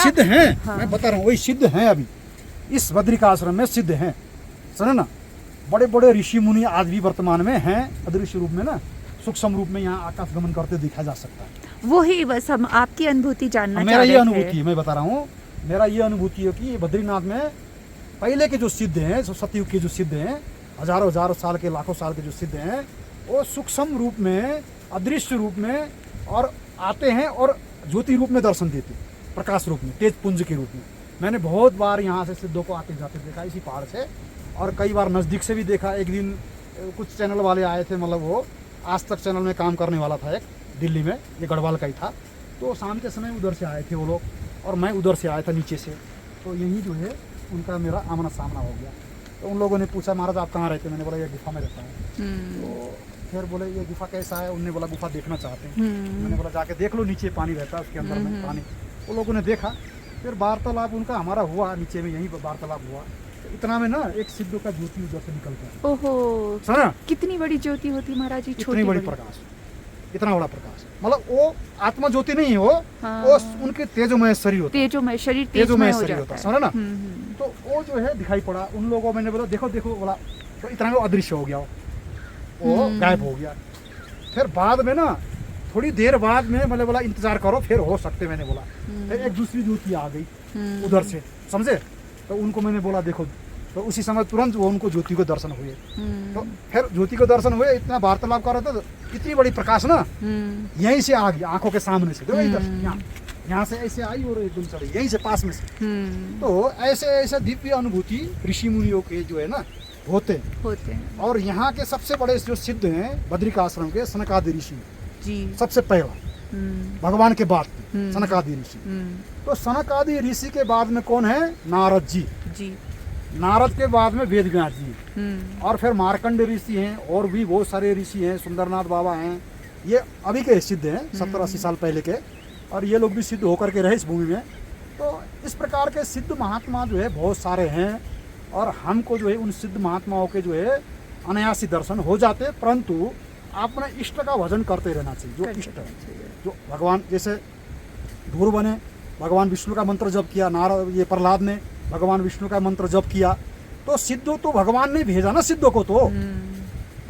सिद्ध हैं। हाँ। मैं बता रहा हूँ वही सिद्ध हैं। अभी इस बद्रिका आश्रम में सिद्ध हैं, सुनो ना। बड़े बड़े ऋषि मुनि आज भी वर्तमान में हैं, अदृश्य रूप में ना, सूक्ष्म रूप में यहाँ आकाश गमन करते देखा जा सकता है। वही बस हम आपकी अनुभूति जानना मेरा चाह ये रहे अनुभूति थे। है, मैं बता रहा हूँ, मेरा ये अनुभूति है कि बद्रीनाथ में पहले के जो सिद्ध हैं, जो सतयुग के जो सिद्ध हैं, हजारों हजारों साल के, लाखों साल के जो सिद्ध हैं, वो सूक्ष्म रूप में, अदृश्य रूप में और आते हैं और ज्योति रूप में दर्शन देते हैं, प्रकाश रूप में, तेज पुंज के रूप में। मैंने बहुत बार यहाँ से सिद्धों को आते जाते देखा इसी पहाड़ से, और कई बार नज़दीक से भी देखा। एक दिन कुछ चैनल वाले आए थे, मतलब वो आज तक चैनल में काम करने वाला था एक, दिल्ली में, ये गढ़वाल का ही था। तो शाम के समय उधर से आए थे वो लोग, और मैं उधर से आया था नीचे से। तो यही जो है उनका मेरा आमना सामना हो गया। तो उन लोगों ने पूछा, महाराज आप कहाँ रहते हैं? मैंने बोला ये गुफा में रहता हूँ। तो फिर बोले ये गुफा कैसा है? उनने बोला गुफा देखना चाहते हैं। मैंने बोला जाके देख लो, नीचे पानी रहता है, उसके अंदर में पानी। वो लोगों ने देखा, फिर वार्तालाप उनका हमारा हुआ, नीचे में यहीं वार्तालाप हुआ। तो इतना में ना एक सिद्धों का ज्योति उधर से निकलता है। ओहो, सुना, कितनी बड़ी ज्योति होती महाराज जी? इतनी बड़ी प्रकाश, इतना बड़ा प्रकाश, मतलब वो आत्मा ज्योति नहीं है, वो हाँ। वो उनके तेजोमय शरीर होता है, तेजोमय शरीर, तेजोमय हो शरीर जाता होता है, है। समझ ना। तो वो जो है दिखाई पड़ा उन लोगों, मैंने बोला देखो देखो, बोला तो इतना में वो अदृश्य हो गया, वो गायब हो गया। फिर बाद में ना थोड़ी देर बाद में मैंने बोला इंतजार करो, फिर हो सकते, मैंने बोला। फिर एक दूसरी ज्योति आ गई उधर से, समझे। तो उनको मैंने बोला देखो, तो उसी समय तुरंत वो उनको ज्योति को दर्शन हुए। तो फिर ज्योति को दर्शन हुए, इतना वार्तालाप कर रहे थे, तो इतनी बड़ी प्रकाश ना यहीं से आ गई, आंखों के सामने से, देखो इधर, यहाँ से ऐसे आई और एकदम चढ़ी, यहीं से पास में से। तो ऐसे ऐसे दिव्य अनुभूति ऋषि मुनियों के जो है ना होते हैं। और यहाँ के सबसे बड़े जो सिद्ध हैं बद्रिका आश्रम के, सनकादि ऋषि जी, सबसे पहला भगवान के बाद सनकादि ऋषि। तो सनकादि ऋषि के बाद में कौन है? नारद जी। नारद के बाद में वेद व्यास जी, और फिर मार्कंड ऋषि हैं, और भी बहुत सारे ऋषि हैं, सुंदरनाथ बाबा हैं। ये अभी के सिद्ध हैं, 70-80 साल पहले के, और ये लोग भी सिद्ध होकर के रहे इस भूमि में। तो इस प्रकार के सिद्ध महात्मा जो है बहुत सारे हैं, और हमको जो है उन सिद्ध महात्माओं के जो है अनायासी दर्शन हो जाते, परंतु अपने इष्ट का भजन करते रहना चाहिए। जो इष्ट है, जो भगवान, जैसे ध्रुव ने भगवान विष्णु का मंत्र जप किया, नारद ये प्रहलाद ने भगवान विष्णु का मंत्र जप किया, तो सिद्धों तो भगवान ने भेजा ना, सिद्धों को तो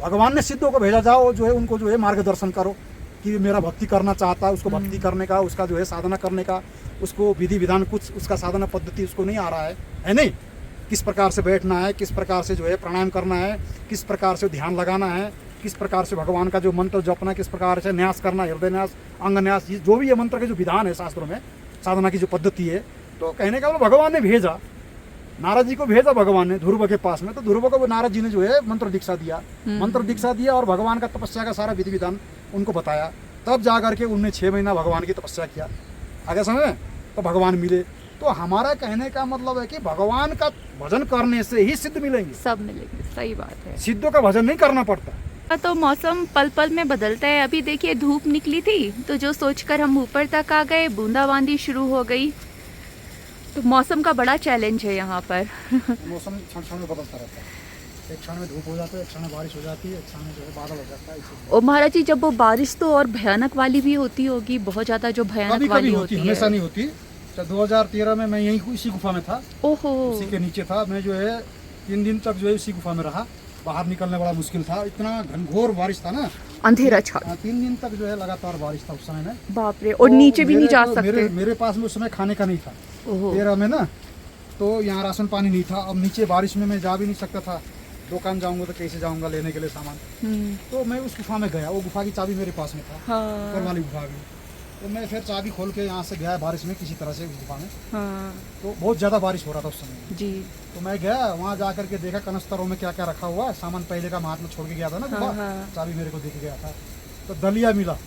भगवान ने सिद्धों को भेजा, जाओ जो है उनको जो है मार्गदर्शन करो कि मेरा भक्ति करना चाहता है, उसको भक्ति करने का, उसका जो है साधना करने का, उसको विधि विधान कुछ उसका साधना पद्धति उसको नहीं आ रहा है नहीं, किस प्रकार से बैठना है, किस प्रकार से जो है प्राणायाम करना है, किस प्रकार से ध्यान लगाना है, किस प्रकार से भगवान का जो मंत्र जपना है, किस प्रकार से न्यास करना, हृदय न्यास, अंग न्यास, जो भी ये मंत्र के जो विधान है शास्त्रों में, साधना की जो पद्धति है। तो कहने का भगवान ने भेजा, नारद जी को भेजा भगवान ने ध्रुव के पास में। तो ध्रुव को नारद जी ने जो है मंत्र दीक्षा दिया, मंत्र दीक्षा दिया, और भगवान का तपस्या का सारा विधि विधान उनको बताया। तब जा करके उनने 6 महीना भगवान की तपस्या किया, आगे समय में तो भगवान मिले। तो हमारा कहने का मतलब है कि भगवान का भजन करने से ही सिद्ध मिलेंगे, सब मिलेंगे। सही बात है, सिद्धों का भजन नहीं करना पड़ता। तो मौसम पल पल में बदलता है। अभी देखिए धूप निकली थी, तो जो सोचकर हम ऊपर तक आ गए, बूंदाबांदी शुरू हो गई। तो मौसम का बड़ा चैलेंज है यहाँ पर। मौसम क्षण क्षण में बदलता रहता है, एक क्षण में धूप हो जाता है, एक क्षण में बारिश हो जाती है, एक क्षण में जो है बादल हो जाता है। और महाराज जी, जब वो बारिश तो और भयानक वाली भी होती होगी, बहुत ज्यादा जो भयानक वाली होती है, हमेशा नहीं होती। 2013 में मैं यहीं इसी गुफा में था, ओहो, उसी के नीचे था। मैं जो है 3 दिन तक जो है इसी गुफा में रहा, बाहर निकलने बड़ा मुश्किल था, इतना घनघोर बारिश था ना, अंधेरा छा। 3 दिन तक जो है लगातार बारिश था उस समय में। बाप रे, और नीचे भी नहीं जा सकते। मेरे पास में उस समय खाने का नहीं था, ओहो, 13 में ना, तो यहाँ राशन पानी नहीं था। अब नीचे बारिश में मैं जा भी नहीं सकता था, दुकान जाऊंगा तो कैसे जाऊंगा लेने के लिए सामान। तो मैं उस गुफा में गया, वो गुफा की चाबी मेरे पास में था, ऊपर वाली गुफा की। तो मैं फिर चाबी खोल के यहाँ से गया बारिश में किसी तरह से उस गुफा में। तो बहुत ज़्यादा बारिश हो रहा था उस समय जी। तो मैं गया वहाँ जा करके देखा कनस्तरों में क्या क्या रखा हुआ है, सामान पहले का महात्मा छोड़ के गया था ना गुफा, चाबी मेरे को दे के गया था। तो दलिया मिला,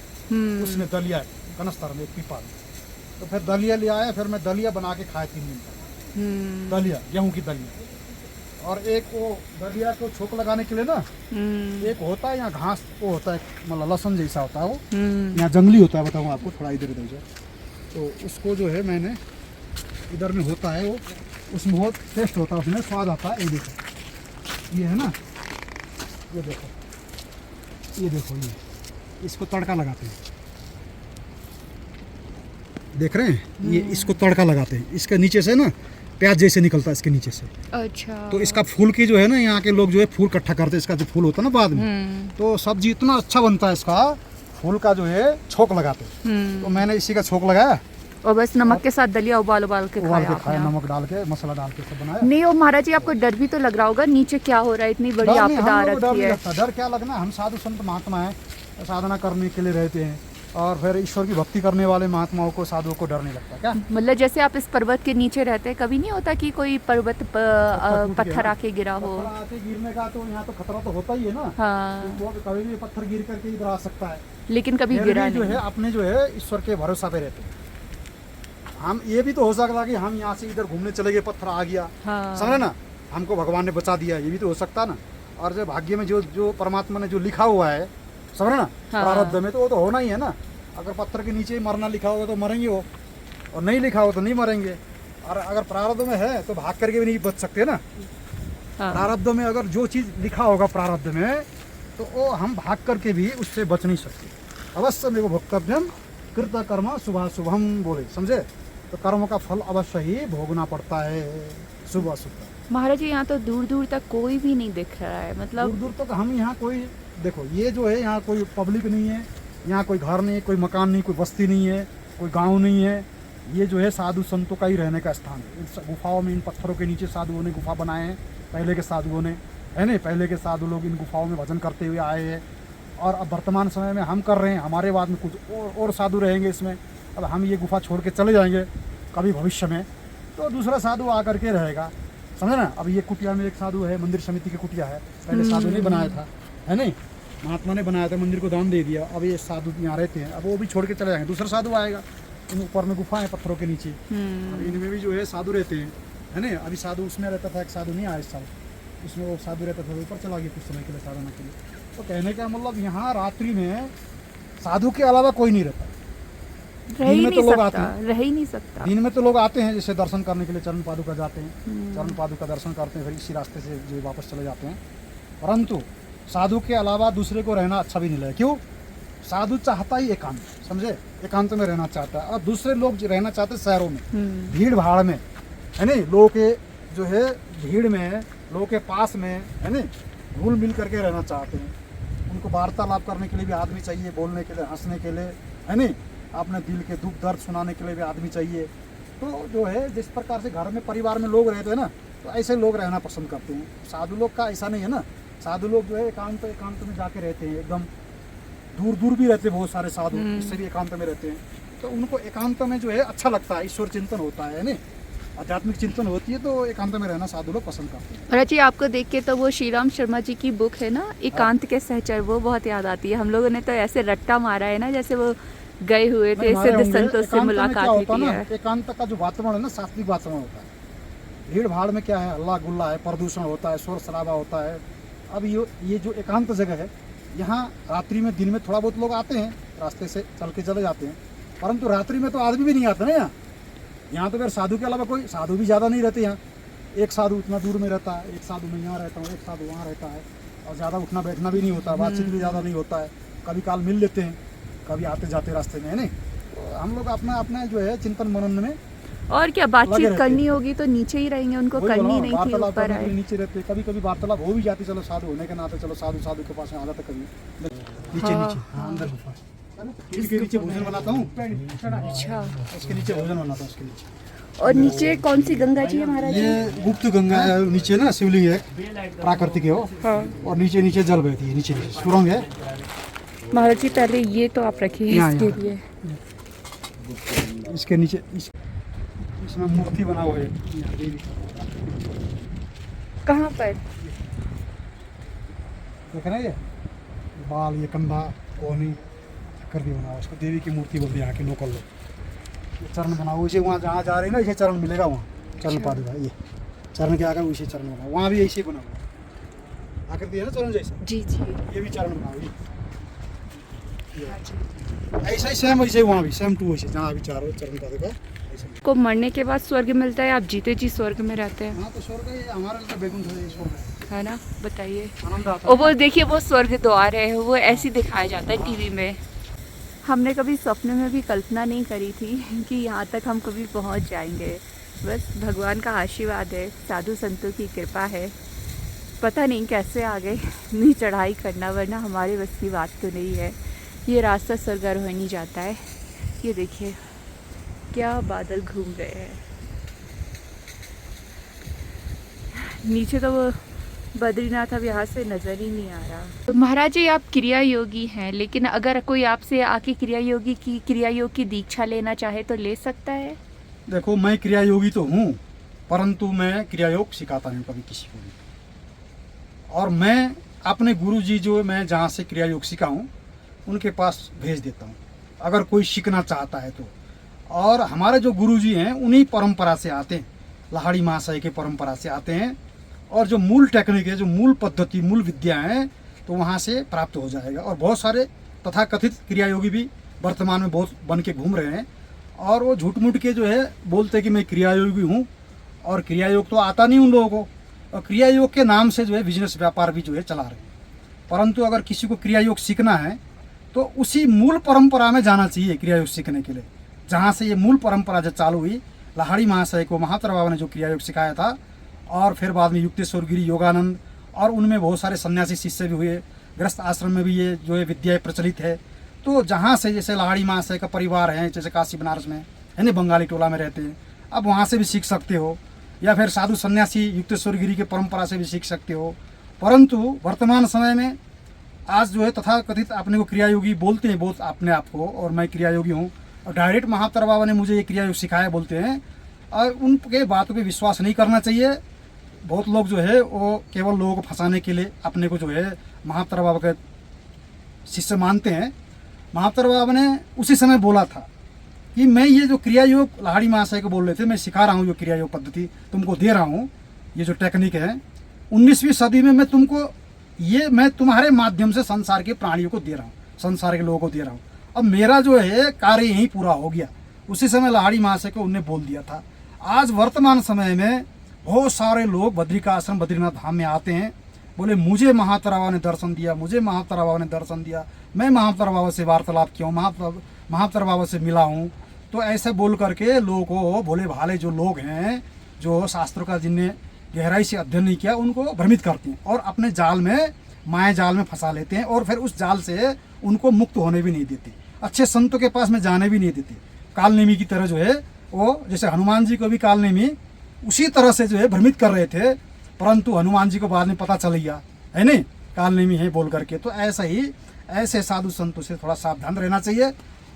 उसने दलिया कनस्तर में, एक पीपा में। तो फिर दलिया ले आया, फिर मैं दलिया बना के खाया 3 दिन तक, दलिया, गेहूँ की दलिया। और एक वो दलिया को छोक लगाने के लिए ना, एक होता है यहाँ घास, वो होता है मतलब लहसुन जैसा होता है, वो यहाँ जंगली होता है, बताऊँ आपको, थोड़ा इधर इधर से। तो उसको जो है मैंने इधर में होता है वो, उसमें बहुत टेस्ट होता है, उसमें स्वाद आता है। ये देखो, ये है ना, ये देखो, ये देखो, ये इसको तड़का लगाते हैं, देख रहे हैं, ये इसको तड़का लगाते हैं, इसके नीचे से ना प्याज जैसे निकलता है इसके नीचे से। अच्छा। तो इसका फूल की जो है ना, यहाँ के लोग जो है फूल इकट्ठा करते हैं, इसका जो फूल होता है ना बाद में, तो सब्जी इतना अच्छा बनता है इसका, फूल का जो है छोक लगाते हैं। तो मैंने इसी का छोक लगाया और बस नमक के साथ दलिया उबाल के खाया नमक डाल के मसाला डाल के सब बनाया। नहीं, और महाराज जी आपको डर भी तो लग रहा होगा, नीचे क्या हो रहा है, इतनी बड़ी आपदा आ रखी है। डर क्या लगना, हम साधु संत महात्मा है, साधना करने के लिए रहते हैं, और फिर ईश्वर की भक्ति करने वाले महात्माओं को, साधुओं को डर नहीं लगता क्या? मतलब जैसे आप इस पर्वत के नीचे रहते हैं, कभी नहीं होता कि कोई पर्वत पत्थर आके गिरा हो? आके गिरने का तो यहाँ तो खतरा तो होता ही है ना। हाँ। तो कभी भी पत्थर गिर करके इधर आ सकता है, लेकिन कभी गिरा नहीं। जो है अपने जो है ईश्वर के भरोसा पे रहते हैं हम। ये भी तो हो सकता कि हम यहाँ से इधर घूमने चले गए, पत्थर आ गया, हाँ। समझे ना, हमको भगवान ने बचा दिया, ये भी तो हो सकता ना। और जो भाग्य में जो परमात्मा ने जो लिखा हुआ है, समझ ना, हाँ। प्रारब्ध में, तो वो तो होना ही है ना। अगर पत्थर के नीचे मरना लिखा होगा तो मरेंगे वो, और नहीं लिखा हो तो नहीं मरेंगे। और अगर प्रारब्ध में है तो भाग करके भी नहीं बच सकते ना। हाँ। प्रारब्ध में अगर जो चीज़ लिखा होगा प्रारब्ध में, तो वो हम भाग करके भी उससे बच नहीं सकते। अवश्य में वो भोक्तव्यम कृत कर्म शुभ शुभम बोले, समझे? तो कर्म का फल अवश्य ही भोगना पड़ता है, शुभ अशुभ। महाराज जी यहाँ तो दूर दूर तक कोई भी नहीं दिख रहा है, मतलब दूर दूर तक हम यहाँ कोई, देखो ये जो है यहाँ कोई पब्लिक नहीं है, यहाँ कोई घर नहीं, कोई मकान नहीं, कोई बस्ती नहीं है, कोई गांव नहीं है। ये जो है साधु संतों का ही रहने का स्थान है। इन गुफाओं में, इन पत्थरों के नीचे साधुओं ने गुफा बनाए हैं, पहले के साधुओं ने, है नहीं, पहले के साधु लोग इन गुफाओं में भजन करते हुए आए हैं। और अब वर्तमान समय में हम कर रहे हैं, हमारे बाद में कुछ और साधु रहेंगे इसमें। अब हम ये गुफा छोड़ के चले जाएंगे कभी भविष्य में, तो दूसरा साधु आकर के रहेगा, समझे ना। अब ये कुटिया में एक साधु है, मंदिर समिति की कुटिया है, पहले साधु ने बनाया था, है नहीं, महात्मा ने बनाया था, मंदिर को दान दे दिया। अब ये साधु यहाँ रहते हैं, अब वो भी छोड़ के चले जाएंगे, दूसरा साधु आएगा। इन ऊपर में गुफा है पत्थरों के नीचे, इनमें भी जो है साधु रहते हैं, है ना। अभी साधु उसमें रहता था, एक साधु नहीं आया इस साल, उसमें वो साधु रहता था, ऊपर चला गया कुछ समय के लिए साधना के लिए। तो कहने का मतलब यहाँ रात्रि में साधु के अलावा कोई नहीं रहता। रह ही नहीं सकता। दिन में तो लोग आते हैं जैसे दर्शन करने के लिए, चरण पादुका जाते हैं, चरण पादुका दर्शन करते हैं, फिर इसी रास्ते से जो वापस चले जाते हैं। परंतु साधु के अलावा दूसरे को रहना अच्छा भी नहीं लगे। क्यों? साधु चाहता ही एकांत, समझे, एकांत में रहना चाहता है। और दूसरे लोग रहना चाहते शहरों में, भीड़ भाड़ में, है नहीं, लोगों के जो है भीड़ में, लोगों के पास में, है नहीं, घुल मिल करके रहना चाहते हैं। उनको वार्तालाप करने के लिए भी आदमी चाहिए, बोलने के लिए, हंसने के लिए, है नहीं, अपने दिल के दुख दर्द सुनाने के लिए भी आदमी चाहिए। तो जो है जिस प्रकार से घर में परिवार में लोग रहते हैं ना, तो ऐसे लोग रहना पसंद करते हैं। साधु लोग का ऐसा नहीं है ना। साधु लोग जो है एकांत में जाके रहते हैं, एकदम दूर दूर भी रहते हैं बहुत सारे साधु, इससे भी एकांत में रहते हैं। तो उनको एकांत में जो है अच्छा लगता है, ईश्वर चिंतन होता है नहीं, आध्यात्मिक चिंतन होती है, तो एकांत में रहना साधु लोग पसंद करते हैं। महाराज जी आपको देख के तो वो श्री राम शर्मा जी की बुक है ना, एकांत के सहचर, वो बहुत याद आती है। हम लोगों ने तो ऐसे रट्टा मारा है ना, जैसे वो गए हुए थे सिद्ध संतों से मुलाकात की है। एकांत का जो वातावरण है ना, सात्विक वातावरण होता है। भीड़ भाड़ में क्या है, हल्ला गुल्ला है, प्रदूषण होता है, शोर शराबा होता है। अब ये जो एकांत जगह है, यहाँ रात्रि में, दिन में थोड़ा बहुत लोग आते हैं, रास्ते से चल के चले जाते हैं, परंतु रात्रि में तो आदमी भी नहीं आता ना यहाँ तो फिर साधु के अलावा कोई साधु भी ज़्यादा नहीं रहते यहाँ। एक साधु इतना दूर में रहता है, एक साधु मैं यहाँ रहता हूँ, एक साधु वहाँ रहता है, और ज़्यादा उठना बैठना भी नहीं होता, बातचीत भी ज़्यादा नहीं होता है। कभी काल मिल लेते हैं, कभी आते जाते रास्ते में, है नहीं। तो हम लोग अपना अपना जो है चिंतन मनन में, और क्या बातचीत करनी होगी तो नीचे ही रहेंगे, उनको करनी नहीं थी ऊपर आए। नीचे रहते, कभी कभी वार्तालाप हो भी जाती, चलो साधु होने के नाते चलो साधु के पास आ जाते कभी नीचे। अंदर गुफा इसके नीचे भोजन बनाता हूँ। अच्छा, उसके नीचे भोजन बनाता हूँ, उसके नीचे। और नीचे कौन सी गंगा जी है महाराज? ये गुप्त गंगा है, नीचे ना शिवलिंग है, प्राकृतिक है वो। और नीचे नीचे जल बहती है, नीचे सुरंग है। महाराज जी पहले ये तो आप रखिए इसके लिए। इसके नीचे इसमें मूर्ति बना हुआ है। कहाँ पर? देख रहे हैं, ये बाल, ये कंधा, कोहनी कर भी बना हुआ, इसको देवी की मूर्ति बोलते हैं यहाँ के लोकल लोग। चरण बना हुआ, इसे वहाँ जहाँ जा रहे हैं ना, इसे चरण मिलेगा वहाँ, चरण पादुका, ये चरण के आगे उसे चरण बना, वहाँ भी ऐसे ही बना हुआ, आकृति है ना चरण जैसा। जी जी, ये भी चरण बना हुआ, ऐसा ही सेम, ऐसे वहाँ भी सेम टू वैसे, जहाँ अभी चारों चरण पादुका। को मरने के बाद स्वर्ग मिलता है, आप जीते जी स्वर्ग में रहते हैं? हाँ, तो स्वर्ग हमारे लिए बैकुंठ है, स्वर्ग है ना, बताइए। आनंद आता है। और वो देखिए वो स्वर्ग द्वार है, वो ऐसे दिखाया जाता है टीवी में। हमने कभी स्वप्न में भी कल्पना नहीं करी थी कि यहाँ तक हम कभी पहुँच जाएंगे। बस भगवान का आशीर्वाद है, साधु संतों की कृपा है। पता नहीं कैसे आगे इतनी चढ़ाई करना, वरना हमारे बस की बात तो नहीं है। ये रास्ता सरगर्म हो नहीं जाता है। ये देखिए क्या बादल घूम रहे हैं। नीचे तो वो बद्रीनाथ अब यहाँ से नज़र ही नहीं आ रहा। तो महाराज जी आप क्रिया योगी हैं, लेकिन अगर कोई आपसे आके क्रिया योग की दीक्षा लेना चाहे तो ले सकता है? देखो मैं क्रिया योगी तो हूँ, परंतु मैं क्रिया योग सिखाता नहीं कभी किसी को भी। और मैं अपने गुरुजी जो मैं जहाँ से क्रिया योग सीखा हूँ उनके पास भेज देता हूँ, अगर कोई सीखना चाहता है तो। और हमारे जो गुरुजी हैं उन्हीं परंपरा से आते हैं, लाहड़ी महाशय के परंपरा से आते हैं। और जो मूल टेक्निक है, जो मूल पद्धति, मूल विद्या है, तो वहाँ से प्राप्त हो जाएगा। और बहुत सारे तथाकथित क्रिया योगी भी वर्तमान में बहुत बन के घूम रहे हैं, और वो झूठ मूठ के जो है बोलते हैं कि मैं क्रिया योगी हूँ, और क्रिया योग तो आता नहीं उन लोगों को। और क्रिया योग के नाम से जो है बिजनेस व्यापार भी जो है चला रहे हैं। परंतु अगर किसी को क्रिया योग सीखना है तो उसी मूल परंपरा में जाना चाहिए क्रिया योग सीखने के लिए, जहाँ से ये मूल परंपरा जो चालू हुई। लाहड़ी महाशय को महात्मा बाबा ने जो क्रिया योग सिखाया था, और फिर बाद में युक्तेश्वर गिरी, योगानंद, और उनमें बहुत सारे सन्यासी शिष्य भी हुए। गृहस्थ आश्रम में भी ये जो है विद्या प्रचलित है। तो जहाँ से जैसे लाहड़ी महाशय का परिवार है, जैसे काशी बनारस में है ना, बंगाली टोला में रहते हैं, अब वहाँ से भी सीख सकते हो, या फिर साधु सन्यासी युक्तेश्वर गिरी की परंपरा से भी सीख सकते हो। परंतु वर्तमान समय में आज जो है तथाकथित अपने को क्रिया योगी बोलते हैं बहुत अपने आप को, और मैं क्रिया योगी हूँ, और डायरेक्ट महात्मा बाबा ने मुझे ये क्रिया योग सिखाया बोलते हैं। और उनके बातों पे विश्वास नहीं करना चाहिए। बहुत लोग जो है वो केवल लोगों को फंसाने के लिए अपने को जो है महात्मा बाबा के शिष्य मानते हैं। महात्मा बाबा ने उसी समय बोला था कि मैं ये जो क्रिया योग लाहड़ी महाशय को बोल रहे थे, मैं सिखा रहा हूँ जो क्रिया योग पद्धति तुमको दे रहा हूँ, ये जो टेक्निक है 19वीं सदी में मैं तुमको ये मैं तुम्हारे माध्यम से संसार के प्राणियों को दे रहा हूँ, संसार के लोगों को दे रहा हूँ। अब मेरा जो है कार्य यहीं पूरा हो गया। उसी समय लाहड़ी महाशय को उनने बोल दिया था। आज वर्तमान समय में बहुत सारे लोग बद्रिका आश्रम बद्रीनाथ धाम में आते हैं, बोले मुझे महात्मा बाबा ने दर्शन दिया, मुझे महात्मा बाबा ने दर्शन दिया, मैं महात्मा बाबा से वार्तालाप किया हूँ, महात्मा बाबा से मिला हूँ। तो ऐसे बोल करके लोगों को, भोले भाले जो लोग हैं, जो शास्त्रों का जिनने गहराई से अध्ययन नहीं किया, उनको भ्रमित करते हैं और अपने जाल में, माया जाल में फंसा लेते हैं, और फिर उस जाल से उनको मुक्त होने भी नहीं देते, अच्छे संतों के पास में जाने भी नहीं देते। कालनेमी की तरह जो है वो, जैसे हनुमान जी को भी कालनेमी उसी तरह से जो है भ्रमित कर रहे थे, परंतु हनुमान जी को बाद में पता चल गया है नहीं कालनेमी है बोल करके। तो ऐसा ही ऐसे साधु संतों से थोड़ा सावधान रहना चाहिए।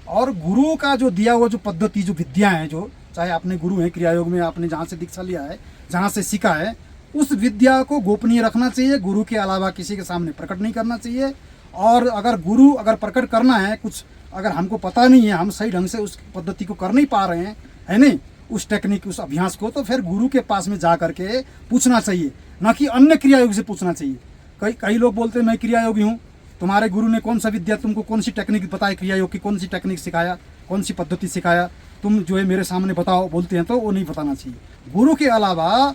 और गुरु का जो दिया हुआ जो पद्धति, जो विद्या है, जो चाहे अपने गुरु हैं क्रिया योग में, आपने जहाँ से दीक्षा लिया है, जहाँ से सीखा है, उस विद्या को गोपनीय रखना चाहिए। गुरु के अलावा किसी के सामने प्रकट नहीं करना चाहिए। और अगर गुरु अगर प्रकट करना है कुछ, अगर हमको पता नहीं है, हम सही ढंग से उस पद्धति को कर नहीं पा रहे हैं, है नहीं, उस टेक्निक, उस अभ्यास को, तो फिर गुरु के पास में जा करके पूछना चाहिए, ना कि अन्य क्रिया योग से पूछना चाहिए। कई लोग बोलते हैं मैं क्रिया योगी हूँ, तुम्हारे गुरु ने कौन सा विद्या तुमको, कौन सी टेक्निक बताई, क्रिया योग की कौन सी टेक्निक सिखाया, कौन सी पद्धति सिखाया, तुम जो है मेरे सामने बताओ बोलते हैं, तो वो नहीं बताना चाहिए। गुरु के अलावा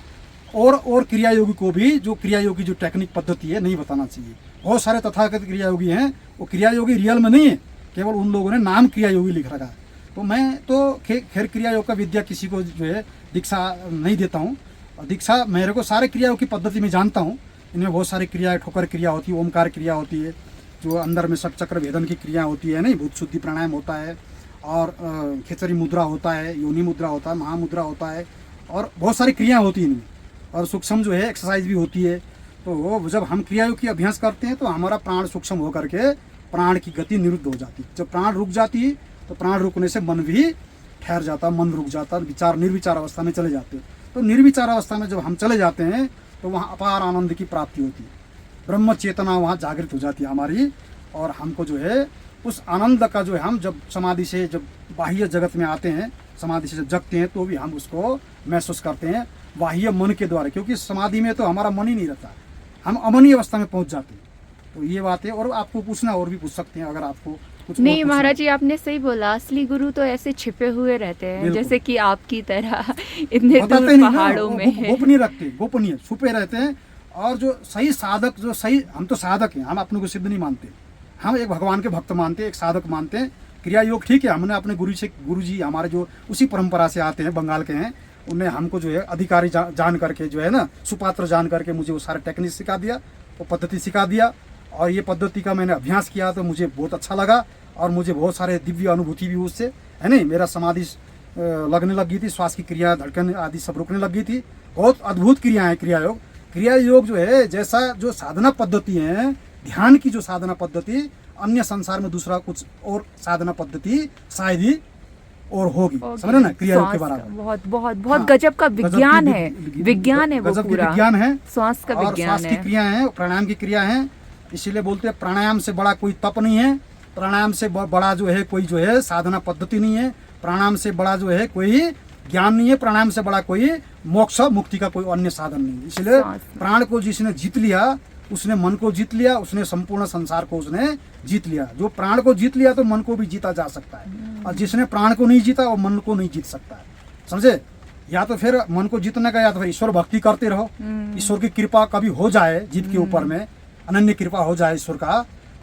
और क्रिया योगी को भी जो क्रिया योगी जो टेक्निक पद्धति है नहीं बताना चाहिए। बहुत सारे तथाकथित क्रिया योगी हैं, वो क्रिया योगी रियल में नहीं है, केवल उन लोगों ने नाम क्रिया योगी लिख रखा है। तो मैं तो खैर क्रिया योग का विद्या किसी को जो है दीक्षा नहीं देता हूँ। दीक्षा मेरे को सारे क्रिया योग की पद्धति में जानता हूँ। इनमें बहुत सारी क्रिया, ठोकर क्रिया होती है, ओमकार क्रिया होती है, जो अंदर में सब चक्र भेदन की क्रिया होती है, नहीं, भूत शुद्धि प्राणायाम होता है, और खिचड़ी मुद्रा होता है, योनि मुद्रा होता है, महामुद्रा होता है, और बहुत सारी क्रिया होती है इनमें। और सूक्ष्म जो है एक्सरसाइज भी होती है। तो जब हम क्रिया योग की अभ्यास करते हैं तो हमारा प्राण सूक्ष्म होकर के प्राण की गति निरुद्ध हो जाती है। जब प्राण रुक जाती है तो प्राण रुकने से मन भी ठहर जाता, मन रुक जाता, विचार निर्विचार अवस्था में चले जाते हैं। तो निर्विचार अवस्था में जब हम चले जाते हैं तो वहाँ अपार आनंद की प्राप्ति होती है, ब्रह्म चेतना वहाँ जागृत हो जाती है हमारी। और हमको जो है उस आनंद का जो है, हम जब समाधि से, जब बाह्य जगत में आते हैं, समाधि से जब जगते हैं, तो भी हम उसको महसूस करते हैं बाह्य मन के द्वारा, क्योंकि समाधि में तो हमारा मन ही नहीं रहता, हम अमनी अवस्था में पहुँच जाते हैं। तो ये बात है। और आपको पूछना और भी पूछ सकते हैं अगर आपको कुछ। नहीं महाराज जी, आपने सही बोला, असली गुरु तो ऐसे छिपे हुए रहते हैं, जैसे कि आपकी तरह इतने दूर पहाड़ों में गोपनीय रखते, गोपनीय छुपे रहते हैं। और जो सही साधक, जो सही, हम तो साधक हैं, हम अपने को सिद्ध नहीं मानते, हम एक भगवान के भक्त मानते हैं, एक साधक मानते हैं। क्रिया योग ठीक है, हमने अपने गुरु जी हमारे जो उसी परंपरा से आते हैं, बंगाल के हैं, उन्हें हमको जो है अधिकारी जान करके जो है ना, सुपात्र जान करके मुझे वो सारे टेक्निक सिखा दिया, वो पद्धति सिखा दिया। और ये पद्धति का मैंने अभ्यास किया तो मुझे बहुत अच्छा लगा और मुझे बहुत सारे दिव्य अनुभूति भी उससे, है नहीं, मेरा समाधि लगने लगी थी, श्वास की क्रिया, धड़कन आदि सब रुकने लगी थी। बहुत अद्भुत क्रिया है क्रिया योग। क्रिया योग जो है, जैसा जो साधना पद्धति है, ध्यान की जो साधना पद्धति, अन्य संसार में दूसरा कुछ और साधना पद्धति शायद ही और होगी, समझ रहे ना, क्रिया योग के बारे में। बहुत बहुत बहुत गजब का विज्ञान है, विज्ञान है वो पूरा, विज्ञान है, श्वास का विज्ञान है, श्वास की क्रिया है, प्राणायाम की क्रिया है। इसीलिए बोलते हैं प्राणायाम से बड़ा कोई तप नहीं है, प्राणायाम से बड़ा जो है कोई जो है साधना पद्धति नहीं है, प्राणायाम से बड़ा जो है कोई ज्ञान नहीं है, प्राणायाम से बड़ा कोई मोक्ष मुक्ति का कोई अन्य साधन नहीं है। इसलिए प्राण को जिसने जीत लिया, उसने मन को जीत लिया, उसने संपूर्ण संसार को उसने जीत लिया। जो प्राण को जीत लिया तो मन को भी जीता जा सकता है, और जिसने प्राण को नहीं जीता वो मन को नहीं जीत सकता है, समझे। या तो फिर मन को जीतने का, या तो फिर ईश्वर भक्ति करते रहो, ईश्वर की कृपा कभी हो जाए जीत के ऊपर में, अनन्य कृपा हो जाए ईश्वर का,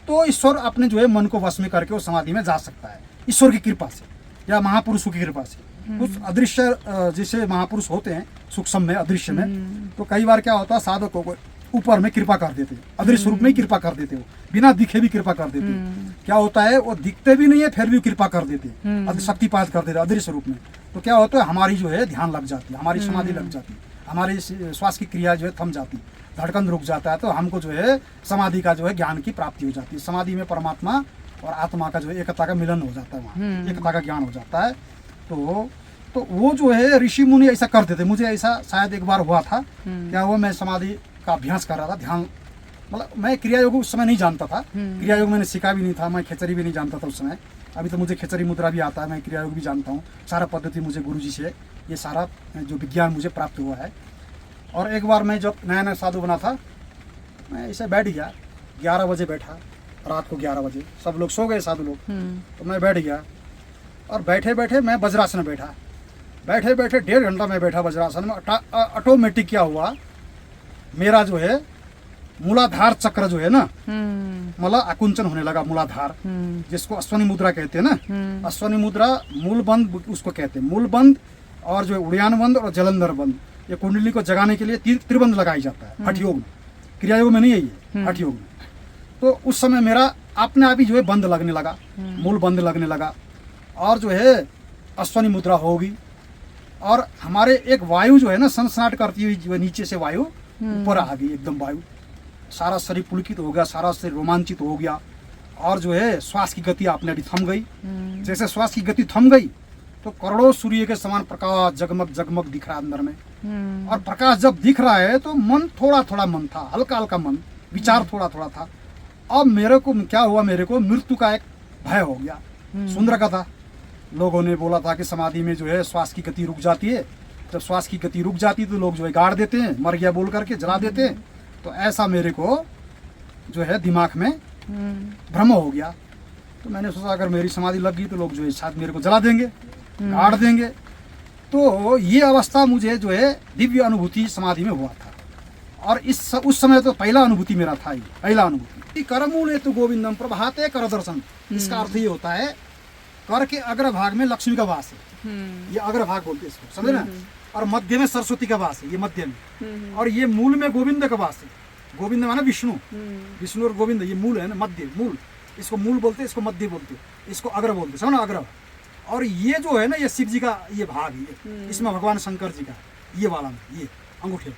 तो ईश्वर अपने जो है मन को वश में करके वो समाधि में जा सकता है, ईश्वर की कृपा से या महापुरुषों की कृपा से। कुछ अदृश्य जैसे महापुरुष होते हैं सूक्ष्म में, अदृश्य में, तो कई बार क्या होता है, साधकों को ऊपर में कृपा कर देते, अदृश्य रूप में ही कृपा कर देते हो, बिना दिखे भी कृपा कर देते। क्या होता है, वो दिखते भी नहीं है फिर भी कृपा कर देते, शक्तिपात कर देते अदृश्य रूप में। तो क्या होता है, हमारी जो है ध्यान लग जाती है, हमारी समाधि लग जाती है, हमारी श्वास की क्रिया जो है थम जाती, धड़कन रुक जाता है, तो हमको जो है समाधि का जो है ज्ञान की प्राप्ति हो जाती है। समाधि में परमात्मा और आत्मा का जो है एकता का मिलन हो जाता है, वहाँ एकता का ज्ञान हो जाता है। तो वो जो है ऋषि मुनि ऐसा करते थे। मुझे ऐसा शायद एक बार हुआ था, क्या हुआ, मैं समाधि का अभ्यास कर रहा था, ध्यान, मतलब मैं क्रिया योग उस समय नहीं जानता था, क्रिया योग मैंने सीखा भी नहीं था, मैं खेचरी भी नहीं जानता था उस समय। अभी तो मुझे खेचरी मुद्रा भी आता है, मैं क्रिया योग भी जानता हूँ, सारा पद्धति मुझे गुरु जी से ये सारा जो विज्ञान मुझे प्राप्त हुआ है। और एक बार मैं जब नया नया साधु बना था, मैं ऐसे बैठ गया, 11 बजे बैठा, रात को 11 बजे, सब लोग सो गए साधु लोग, तो मैं बैठ गया और बैठे बैठे मैं वज्रासन में बैठा, बैठे बैठे 1.5 घंटा मैं बैठा वज्रासन में। ऑटोमेटिक क्या हुआ, मेरा जो है मूलाधार चक्र जो है ना, मतलब आकुंचन होने लगा, मूलाधार, जिसको अश्वनी मुद्रा कहते हैं ना, अश्वनी मुद्रा मूल बंद उसको कहते हैं, मूल बंद और जो है उड़ियान बंद और जलंधर बंद, ये कुंडली को जगाने के लिए त्रिबंध लगाई जाता है हठ योग में, क्रिया योग में नहीं है ये, हठ योग में। तो उस समय मेरा अपने आप ही जो है बंद लगने लगा, मूल बंद लगने लगा, और जो है अश्वनी मुद्रा होगी, और हमारे एक वायु जो है ना सनसनाट करती हुई जो नीचे से वायु ऊपर आ गई, एकदम वायु, सारा शरीर पुलकित हो गया, सारा शरीर रोमांचित हो गया, और जो है श्वास की गति आपने अभी थम गई। जैसे श्वास की गति थम गई तो करोड़ों सूर्य के समान प्रकाश जगमग जगमग दिख रहा है अंदर में, और प्रकाश जब दिख रहा है तो मन थोड़ा थोड़ा मन था, हल्का हल्का मन, विचार थोड़ा थोड़ा था। अब मेरे को क्या हुआ, मेरे को मृत्यु का एक भय हो गया। सुंदर का था, लोगों ने बोला था कि समाधि में जो है श्वास की गति रुक जाती है, जब श्वास की गति रुक जाती है तो लोग जो है गाड़ देते हैं, मर गया बोल करके जला देते हैं। तो ऐसा मेरे को जो है दिमाग में भ्रम हो गया। तो मैंने सोचा अगर मेरी समाधि लग गई तो लोग जो है शायद मेरे को जला देंगे, गाड़ देंगे। तो ये अवस्था मुझे जो है दिव्य अनुभूति समाधि में हुआ था, और उस समय तो पहला अनुभूति मेरा था, ये पहला अनुभूति। करमूले तो गोविंदम प्रभाते कर दर्शन, इसका अर्थ ये होता है कर के अग्र भाग में लक्ष्मी का वास है, ये अग्र भाग बोलते हैं इसको, समझे ना, और मध्य में सरस्वती का वास है, ये मध्य में, और ये मूल में गोविंद का वास है। गोविंद माना विष्णु, विष्णु और गोविंद ये मूल है ना, मध्य मूल, इसको मूल बोलते हैं, इसको मध्य बोलते हैं, इसको अग्र बोलते हैं, समझो अग्र। और ये जो है ना ये शिव जी का ये भाग है, इसमें भगवान शंकर जी का ये वाला में ये अंगूठे।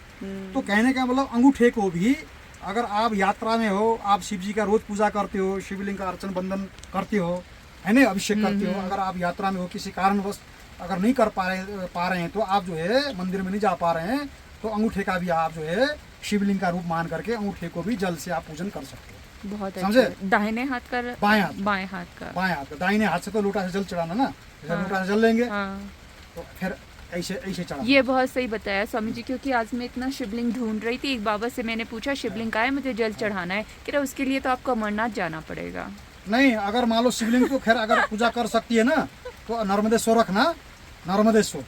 तो कहने का मतलब अंगूठे को भी अगर आप यात्रा में हो, आप शिव जी का रोज पूजा करते हो, शिवलिंग का अर्चन बंदन करते हो, है ना, अभिषेक करते हो, अगर आप यात्रा में हो किसी कारणवश अगर नहीं कर पा रहे हैं तो आप जो है मंदिर में नहीं जा पा रहे हैं, तो अंगूठे का भी आप जो है शिवलिंग का रूप मान करके अंगूठे को भी जल से आप पूजन कर सकते हो। बहुत समझे? दाहिने हाथ का, बाएं हाथ, बाएं हाथ का, बाएं हाथ का, दाहिने हाथ से तो लोटा से जल चढ़ाना ना, लोटा से जल लेंगे तो फिर ऐसे ऐसे चढ़ा। ये बहुत सही बताया स्वामी जी, क्योंकि आज मैं इतना शिवलिंग ढूंढ रही थी, एक बाबा से मैंने पूछा शिवलिंग का है, मुझे जल चढ़ाना है, कि उसके लिए तो आपको अमरनाथ जाना पड़ेगा। नहीं, अगर मान लो शिवलिंग तो खैर अगर पूजा कर सकती है ना, तो नर्मदेश्वर रखना, नर्मदेश्वर।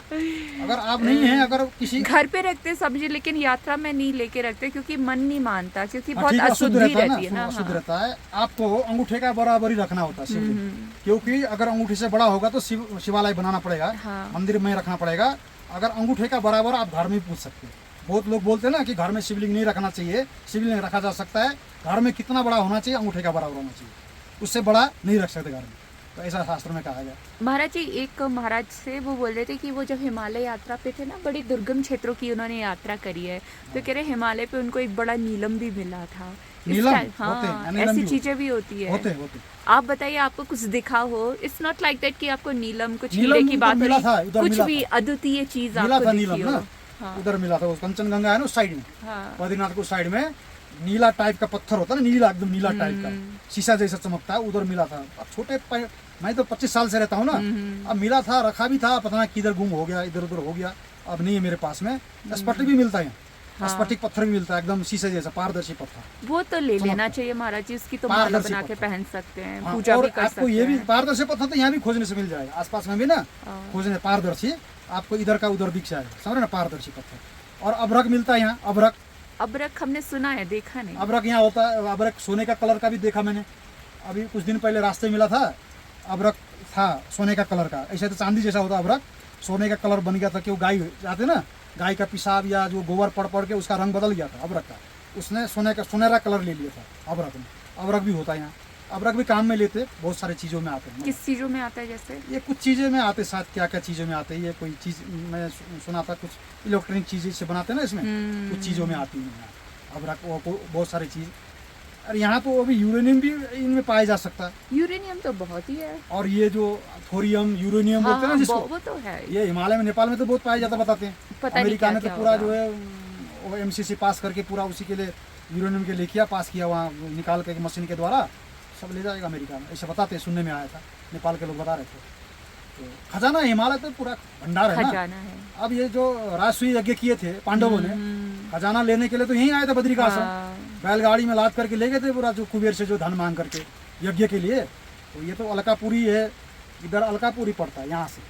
अगर आप नहीं हैं, अगर किसी घर पे रखते सब्जी, लेकिन यात्रा में नहीं लेके रखते क्योंकि मन नहीं मानता, क्योंकि हाँ, बहुत ठीक है, अशुद्धि रहता है रहती है ना। अशुद्ध हाँ। रहता है। आपको अंगूठे का बराबरी रखना होता है शिवलिंग, क्योंकि अगर अंगूठे से बड़ा होगा तो शिवालय बनाना पड़ेगा, हाँ। मंदिर में रखना पड़ेगा। अगर अंगूठे का बराबर आप घर में पूछ सकते हैं। बहुत लोग बोलते हैं ना कि घर में शिवलिंग नहीं रखना चाहिए, शिवलिंग रखा जा सकता है। घर में कितना बड़ा होना चाहिए? अंगूठे का बराबर होना चाहिए, उससे बड़ा नहीं रख सकते घर में, तो ऐसा शास्त्र में कहा गया। महाराज जी, एक महाराज से वो बोल रहे थे कि वो जब हिमालय यात्रा पे थे ना, बड़ी दुर्गम क्षेत्रों की उन्होंने यात्रा करी है, तो कह रहे हिमालय पे उनको एक बड़ा नीलम भी मिला था। नीलम हाँ, होते हैं, नीलम ऐसी भी चीजें भी होती है। होते। आप बताइए, आपको कुछ दिखा हो? इट्स नॉट लाइक दैट कि आपको नीलम कुछ नीलम हीरे की बात मिला हो, था, उधर कुछ मिला भी था। अद्वितीय चीज मिला आपको था दिखी नीलम हो। ना, हाँ। उधर मिला था। उस कंचनगंगा है ना उस साइड में, हाँ। बद्रीनाथ को साइड में नीला टाइप का पत्थर होता है ना, नीला एकदम नीला टाइप का, शीशा जैसा चमकता है, उधर मिला था। अब मैं तो 25 साल से रहता हूँ ना, अब मिला था, रखा भी था, पता नहीं किधर गुम हो गया, इधर उधर हो गया, अब नहीं है मेरे पास में। स्फटिक भी मिलता है, हाँ। स्फटिक पत्थर भी मिलता है, एकदम शीशे जैसा पारदर्शी पत्थर। वो तो ले लेना चमकता। चाहिए महाराज जी, उसकी तो माला पारदर्शी बना के पत्थर। पहन सकते हैं, हाँ, पूजा और भी कर आपको सकते ये भी हैं। पारदर्शी पत्थर तो यहाँ भी खोजने से मिल जाएगा, आसपास में भी ना खोजने पारदर्शी, आपको इधर का उधर दिख जाएगा, समझ रहे ना, पारदर्शी पत्थर। और अभ्रक मिलता है यहाँ, अभ्रक। अबरक हमने सुना है, देखा नहीं। अभ्रक यहाँ होता है, अभ्रक सोने का कलर का भी देखा मैंने, अभी कुछ दिन पहले रास्ते में मिला था, अभ्रक था सोने का कलर का। ऐसे तो चांदी जैसा होता अभ्रक, सोने का कलर बन गया था, क्यों गाय जाते ना, गाय का पेशाब या जो गोबर पड़ पड़ के उसका रंग बदल गया था अभ्रक का, उसने सोने का सुनहरा कलर ले लिया था अभ्रक में। अभ्रक भी होता है यहाँ, अभ्रक भी काम में लेते, बहुत सारी चीज़ों में आते हैं। किस चीजों में आता है? जैसे ये कुछ चीज़ें में आते, साथ क्या क्या चीज़ों में आते हैं, ये कोई चीज़ मैं सुना था, कुछ इलेक्ट्रॉनिक चीज़ें से बनाते हैं ना, इसमें कुछ चीज़ों में आती है अभ्रक, वो बहुत सारी चीज़। और यहाँ तो अभी यूरेनियम भी इनमें पाया जा सकता है, यूरेनियम तो बहुत ही है। और ये जो थोरियम यूरेनियम बोलते हैं ना जिसको, वो तो है। ये हिमालय में, नेपाल में तो बहुत पाया जाता बताते हैं। पता नहीं अमेरिका ने क्या-क्या तो पूरा होगा। जो है वो MCC पास करके पूरा उसी के लिए यूरेनियम के लिए किया, पास किया, वहाँ निकाल के मशीन के द्वारा सब ले जाएगा अमेरिका में, ऐसे बताते हैं, सुनने में आया था, नेपाल के लोग बता रहे थे। तो खजाना हिमालय तो पूरा भंडार है ना। खजाना है। अब ये जो राजसूय यज्ञ किए थे पांडवों ने, खजाना लेने के लिए तो यहीं आए थे बद्री का आश्रम, बैलगाड़ी में लाद करके ले गए थे पूरा, जो कुबेर से जो धन मांग करके यज्ञ के लिए। तो ये तो अलकापुरी है, इधर अलकापुरी पड़ता है यहाँ से।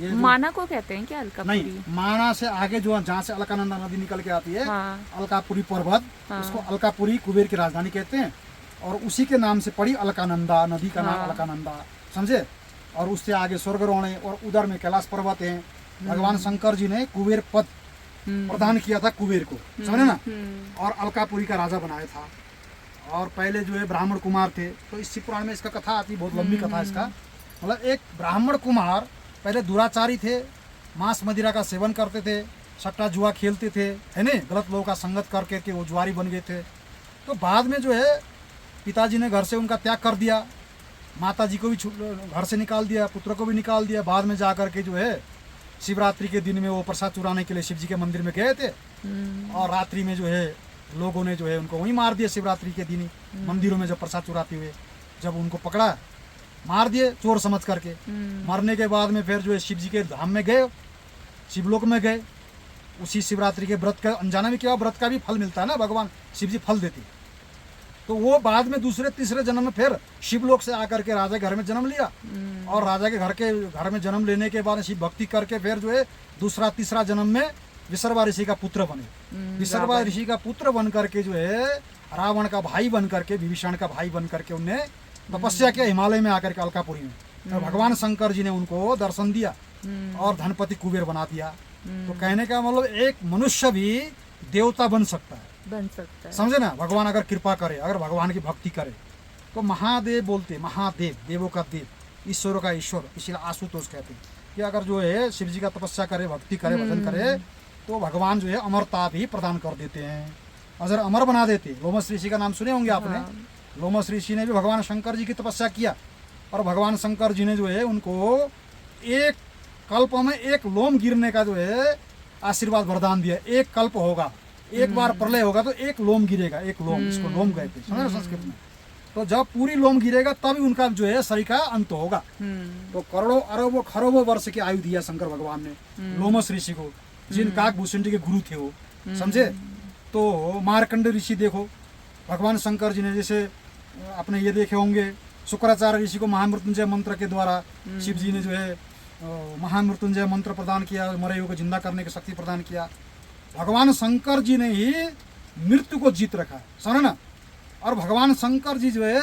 ये जो- माना को कहते हैं क्या अलकापुरी? नहीं, माना से आगे जो जहाँ से अलकानंदा नदी निकल के आती है, हाँ। अलकापुरी पर्वत, हाँ। उसको अलकापुरी कुबेर की राजधानी कहते हैं, और उसी के नाम से पड़ी अलकानंदा, नदी का नाम हाँ। अलकानंदा, समझे। और उससे आगे स्वर्गरोहण है, और उधर में कैलाश पर्वत है। भगवान शंकर जी ने कुबेर पद प्रदान किया था कुबेर को, समझे ना, और अलकापुरी का राजा बनाया था। और पहले जो है ब्राह्मण कुमार थे, तो इस शिव पुराण में इसका कथा आती, बहुत लंबी कथा है इसका। मतलब एक ब्राह्मण कुमार पहले दुराचारी थे, मांस मदिरा का सेवन करते थे, सट्टा जुआ खेलते थे, है ना, गलत लोगों का संगत करके के वो जुआरी बन गए थे। तो बाद में जो है पिताजी ने घर से उनका त्याग कर दिया, माता जी को भी घर से निकाल दिया, पुत्र को भी निकाल दिया। बाद में जा कर के जो है शिवरात्रि के दिन में वो प्रसाद चुराने के लिए शिव जी के मंदिर में गए थे, और रात्रि में जो है लोगों ने जो है उनको वहीं मार दिया। शिवरात्रि के दिन ही मंदिरों में जब प्रसाद चुराते हुए जब उनको पकड़ा, मार दिए चोर समझ करके। मरने के बाद में फिर जो है शिव जी के धाम में गए, शिवलोक में गए। उसी शिवरात्रि के व्रत का अनजाना में क्या, व्रत का भी फल मिलता है ना, भगवान शिव जी फल देते। तो वो बाद में दूसरे तीसरे जन्म में फिर शिवलोक से आकर के राजा के घर में जन्म लिया, और राजा के घर में जन्म लेने के बाद शिव भक्ति करके फिर जो है दूसरा तीसरा जन्म में विसर्वा ऋषि का पुत्र बने। विसर्वा ऋषि का पुत्र बन करके जो है रावण का भाई बन करके, विभीषण का भाई बन करके उनने तपस्या किया हिमालय में आकर के अलकापुरी में। तो भगवान शंकर जी ने उनको दर्शन दिया और धनपति कुबेर बना दिया। तो कहने का मतलब एक मनुष्य भी देवता बन सकता है, समझे ना, भगवान अगर कृपा करे, अगर भगवान की भक्ति करे। तो महादेव बोलते, महादेव, देवों का देव, ईश्वरों का ईश्वर, इसीलिए आशुतोष कहते हैं कि अगर जो है शिव जी का तपस्या करे, भक्ति करे, भजन करे, तो भगवान जो है अमरता भी प्रदान कर देते हैं, अजर अमर बना देते। लोमस ऋषि का नाम सुने होंगे आपने। लोमस ऋषि ने भी भगवान शंकर जी की तपस्या किया, और भगवान शंकर जी ने जो है उनको एक कल्प में एक लोम गिरने का जो है आशीर्वाद वरदान दिया। एक कल्प होगा, एक बार प्रलय होगा तो एक लोम गिरेगा, एक लोम, इसको लोम कहते हैं, समझ संस्कृत में। तो जब पूरी लोम गिरेगा तभी उनका जो है शरीर का अंत होगा। तो करोड़ों अरबों खरबों वर्ष की आयु दिया शंकर भगवान ने लोमस ऋषि को, जिन काकभूषण के गुरु थे वो, समझे। तो मार्कंड ऋषि देखो, भगवान शंकर जी ने जैसे अपने ये देखे होंगे, शुक्राचार्य ऋषि को महामृत्युंजय मंत्र के द्वारा शिव जी ने जो है महामृत्युंजय मंत्र प्रदान किया, मरे हुए को जिंदा करने की शक्ति प्रदान किया। भगवान शंकर जी ने ही मृत्यु को जीत रखा है, समझे ना। और भगवान शंकर जी जो है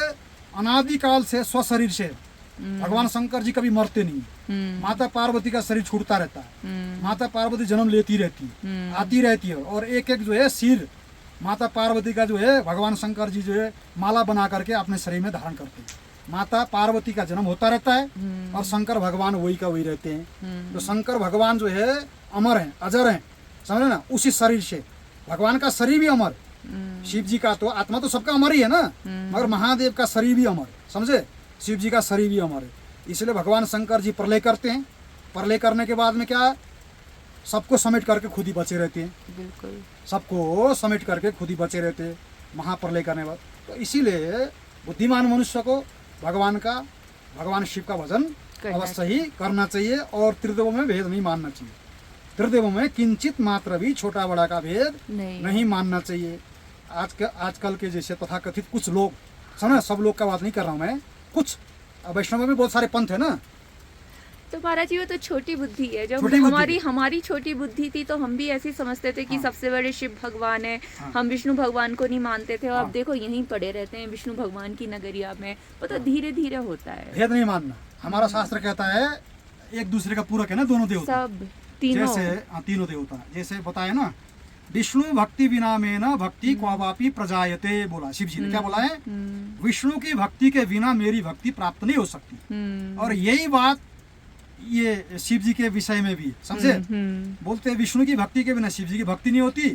अनादिकाल से स्वशरीर से, भगवान शंकर जी कभी मरते नहीं। माता पार्वती का शरीर छूटता रहता है, माता पार्वती जन्म लेती रहती है, आती रहती है, और एक एक जो है सिर माता पार्वती का जो है भगवान शंकर जी जो है माला बना करके अपने शरीर में धारण करते हैं। माता पार्वती का जन्म होता रहता है और शंकर भगवान वही का वही रहते हैं। तो शंकर भगवान जो है अमर हैं, अजर हैं, समझे ना। उसी शरीर से भगवान का शरीर भी अमर, शिव जी का तो आत्मा तो सबका अमर ही है ना, मगर महादेव का शरीर भी अमर, समझे। शिव जी का शरीर भी अमर है, इसलिए भगवान शंकर जी प्रलय करते हैं। प्रलय करने के बाद में क्या, सबको समेट करके खुद ही बचे रहते हैं। बिल्कुल, सबको समेट करके खुद ही बचे रहते हैं महाप्रलय करने के बाद। तो इसीलिए बुद्धिमान मनुष्य को भगवान शिव का भजन अवश्य ही करना चाहिए, और त्रिदेवों में भेद नहीं मानना चाहिए। त्रिदेवों में किंचित मात्र भी छोटा बड़ा का भेद नहीं मानना चाहिए। आजकल के जैसे तथाकथित कुछ लोग, समझ, सब लोग का बात नहीं कर रहा हूँ मैं, कुछ वैष्णव में भी बहुत सारे पंथ है ना। तो महाराज जी वो तो छोटी बुद्धि है। जब छोटी बुद्धि। हमारी छोटी बुद्धि थी तो हम भी ऐसे ही समझते थे कि हाँ। सबसे बड़े शिव भगवान है। हाँ। हम विष्णु भगवान को नहीं मानते थे, और हाँ। अब देखो यहीं पड़े रहते हैं विष्णु भगवान की नगरिया में। वो तो धीरे धीरे होता है, भेद नहीं मानना। हमारा शास्त्र कहता है एक दूसरे का पूरक है ना, दोनों देवता, सब तीनों। जैसे तीनों देवता, जैसे बताया ना, विष्णु भक्ति बिना में न भक्ति क्वावापि प्रजायते, बोला शिव जी ने। क्या बोला है, विष्णु की भक्ति के बिना मेरी भक्ति प्राप्त नहीं हो सकती। और यही बात ये शिव जी के विषय में भी, समझे। बोलते हैं विष्णु की भक्ति के बिना शिव जी की भक्ति नहीं होती,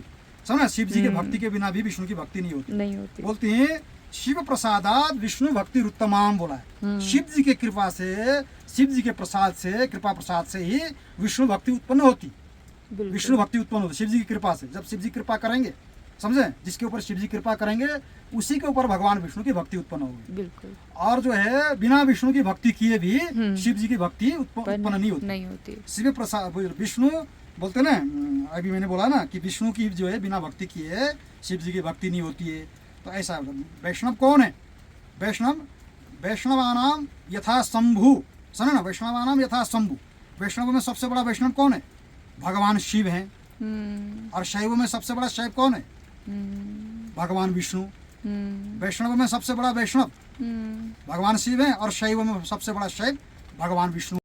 समझा। शिव जी की भक्ति के बिना भी विष्णु की भक्ति नहीं होती। बोलते हैं शिव प्रसादात विष्णु भक्ति उत्तमाम, बोला है। शिव जी के कृपा से, शिव जी के प्रसाद से, कृपा प्रसाद से ही विष्णु भक्ति उत्पन्न होती। विष्णु भक्ति उत्पन्न होती शिव जी की कृपा से। जब शिव जी कृपा करेंगे, समझे, जिसके ऊपर शिव जी कृपा करेंगे उसी के ऊपर भगवान विष्णु की भक्ति उत्पन्न होगी। बिल्कुल। और जो है बिना विष्णु की भक्ति किए भी शिव जी की भक्ति उत्पन्न नहीं होती। शिव प्रसाद विष्णु बोलते ना, अभी मैंने बोला ना कि विष्णु की जो है बिना भक्ति किए शिव जी की भक्ति नहीं होती है। तो ऐसा वैष्णव कौन है, वैष्णवानाम यथा शंभु, सुना ना, वैष्णवानाम यथा शंभु। वैष्णव में सबसे बड़ा वैष्णव कौन है, भगवान शिव हैं। और शैव में सबसे बड़ा शैव कौन है, भगवान विष्णु। वैष्णव में सबसे बड़ा वैष्णव भगवान शिव है, और शैव में सबसे बड़ा शैव भगवान विष्णु।